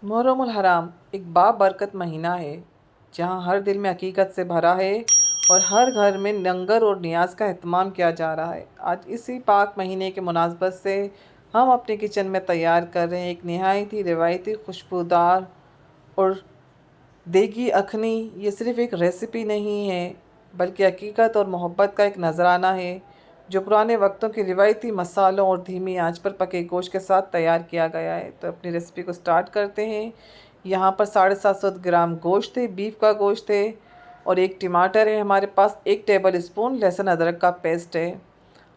मुहर्रम उल हराम एक बाबरकत महीना है जहाँ हर दिल में हकीकत से भरा है और हर घर में लंगर और नियाज का एहतमाम किया जा रहा है। आज इसी पाक महीने के मुनासबत से हम अपने किचन में तैयार कर रहे हैं एक नहायत ही रिवायती खुशबूदार और देगी अखनी। ये सिर्फ़ एक रेसिपी नहीं है बल्कि हकीकत और मोहब्बत का एक नजराना है जो पुराने वक्तों के रिवायती मसालों और धीमी आंच पर पके गोश्त के साथ तैयार किया गया है। तो अपनी रेसिपी को स्टार्ट करते हैं। यहाँ पर 750 ग्राम गोश्त है, बीफ का गोश्त है और एक टमाटर है हमारे पास। 1 टेबल स्पून लहसुन अदरक का पेस्ट है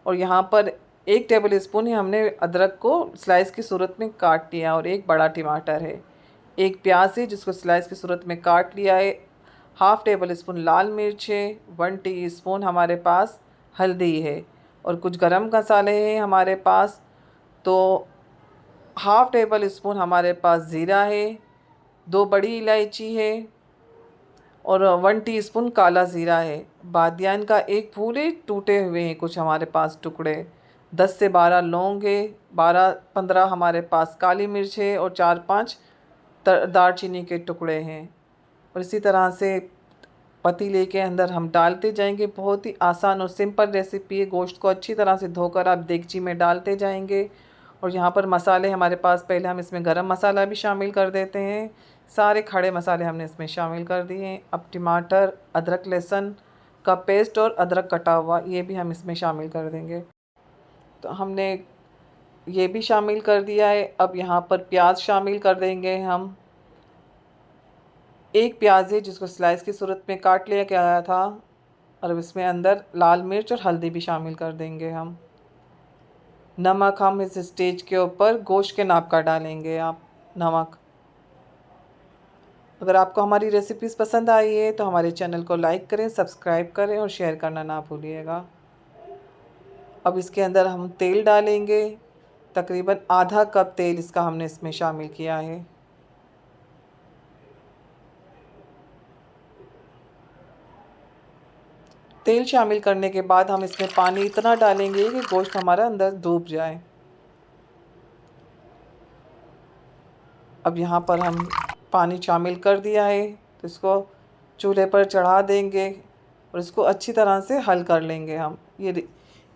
और यहाँ पर 1 टेबल स्पून ही हमने अदरक को स्लाइस की सूरत में काट लिया और एक बड़ा टमाटर है। एक प्याज है जिसको स्लाइस की सूरत में काट लिया है। हाफ़ टेबल स्पून लाल मिर्च है। 1 टीस्पून हमारे पास हल्दी है और कुछ गरम मसाले हैं हमारे पास। तो हाफ़ टेबल स्पून हमारे पास ज़ीरा है, 2 बड़ी इलायची है और 1 टीस्पून काला ज़ीरा है। बादियान का एक पूरे टूटे हुए हैं कुछ हमारे पास टुकड़े। 10 से 12 लौंग है, 12-15 हमारे पास काली मिर्च है और 4-5 दालचीनी के टुकड़े हैं। और इसी तरह से पतीले के अंदर हम डालते जाएंगे। बहुत ही आसान और सिंपल रेसिपी है। गोश्त को अच्छी तरह से धोकर आप देगची में डालते जाएंगे और यहाँ पर मसाले हमारे पास, पहले हम इसमें गरम मसाला भी शामिल कर देते हैं। सारे खड़े मसाले हमने इसमें शामिल कर दिए हैं। अब टमाटर, अदरक लहसुन का पेस्ट और अदरक कटा हुआ ये भी हम इसमें शामिल कर देंगे। तो हमने ये भी शामिल कर दिया है। अब यहाँ पर प्याज शामिल कर देंगे हम। एक प्याज है जिसको स्लाइस की सूरत में काट लिया गया था और इसमें अंदर लाल मिर्च और हल्दी भी शामिल कर देंगे हम। नमक हम इस स्टेज के ऊपर गोश्त के नाप का डालेंगे आप नमक। अगर आपको हमारी रेसिपीज़ पसंद आई है तो हमारे चैनल को लाइक करें, सब्सक्राइब करें और शेयर करना ना भूलिएगा। अब इसके अंदर हम तेल डालेंगे। तकरीबन आधा कप तेल इसका हमने इसमें शामिल किया है। तेल शामिल करने के बाद हम इसमें पानी इतना डालेंगे कि गोश्त हमारा अंदर डूब जाए। अब यहाँ पर हम पानी शामिल कर दिया है तो इसको चूल्हे पर चढ़ा देंगे और इसको अच्छी तरह से हल कर लेंगे हम।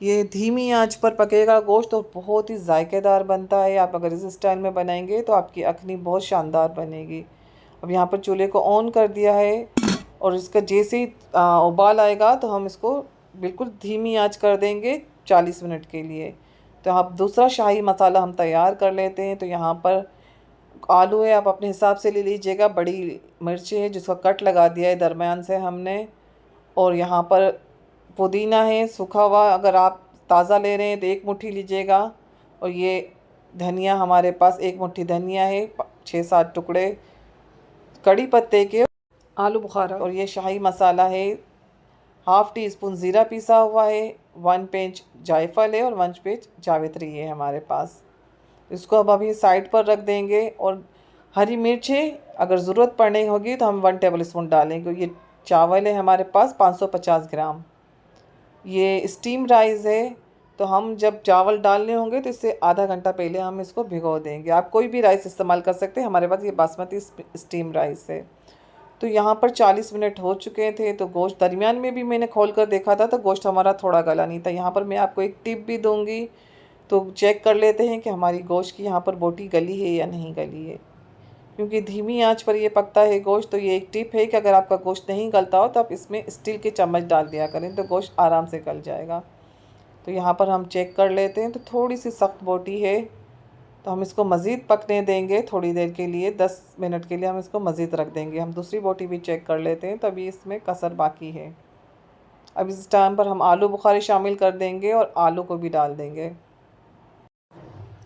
ये धीमी आंच पर पकेगा गोश्त और बहुत ही जायकेदार बनता है। आप अगर इस स्टाइल में बनाएंगे तो आपकी अखनी बहुत शानदार बनेगी। अब यहाँ पर चूल्हे को ऑन कर दिया है और इसका जैसे ही उबाल आएगा तो हम इसको बिल्कुल धीमी आंच कर देंगे 40 मिनट के लिए। तो आप दूसरा शाही मसाला हम तैयार कर लेते हैं। तो यहाँ पर आलू है, आप अपने हिसाब से ले लीजिएगा। बड़ी मिर्ची है जिसका कट लगा दिया है दरमियान से हमने। और यहाँ पर पुदीना है सूखा हुआ, अगर आप ताज़ा ले रहे हैं तो 1 मुट्ठी लीजिएगा। और ये धनिया हमारे पास 1 मुट्ठी धनिया है, 6-7 टुकड़े कड़ी पत्ते के, आलू बुखारा। और ये शाही मसाला है, हाफ़ टी स्पून ज़ीरा पीसा हुआ है, 1 पिंच जायफल है और 1 पिंच जावित्री है हमारे पास। इसको अब अभी साइड पर रख देंगे। और हरी मिर्च है, अगर ज़रूरत पड़ने होगी तो हम 1 टेबल स्पून डालेंगे। ये चावल है हमारे पास 550 ग्राम। ये स्टीम राइस है तो हम जब चावल डालने होंगे तो इससे आधा घंटा पहले हम इसको भिगो देंगे। आप कोई भी राइस इस्तेमाल कर सकते हैं, हमारे पास ये बासमती स्टीम राइस है। तो यहाँ पर 40 मिनट हो चुके थे तो गोश्त दरमियान में भी मैंने खोल कर देखा था तो गोश्त हमारा थोड़ा गला नहीं था। यहाँ पर मैं आपको एक टिप भी दूँगी, तो चेक कर लेते हैं कि हमारी गोश्त की यहाँ पर बोटी गली है या नहीं गली है, क्योंकि धीमी आंच पर ये पकता है गोश्त। तो ये एक टिप है कि अगर आपका गोश्त नहीं गलता हो तो आप इसमें स्टील के चम्मच डाल दिया करें तो गोश्त आराम से गल जाएगा। तो यहाँ पर हम चेक कर लेते हैं तो थोड़ी सी सख्त बोटी है तो हम इसको मज़ीद पकने देंगे थोड़ी देर के लिए, 10 मिनट के लिए हम इसको मज़ीद रख देंगे। हम दूसरी बोटी भी चेक कर लेते हैं तो अभी इसमें कसर बाकी है। अब इस टाइम पर हम आलू बुखारे शामिल कर देंगे और आलू को भी डाल देंगे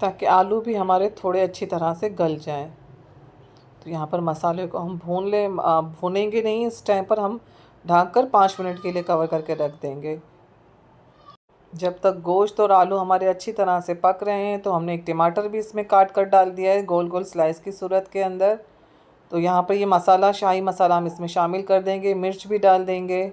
ताकि आलू भी हमारे थोड़े अच्छी तरह से गल जाएं। तो यहाँ पर मसाले को हम भूनेंगे नहीं, इस टाइम पर हम ढक कर 5 मिनट के लिए कवर करके रख देंगे। जब तक गोश्त और आलू हमारे अच्छी तरह से पक रहे हैं तो हमने एक टमाटर भी इसमें काट कर डाल दिया है गोल गोल स्लाइस की सूरत के अंदर। तो यहाँ पर ये मसाला, शाही मसाला हम इसमें शामिल कर देंगे, मिर्च भी डाल देंगे।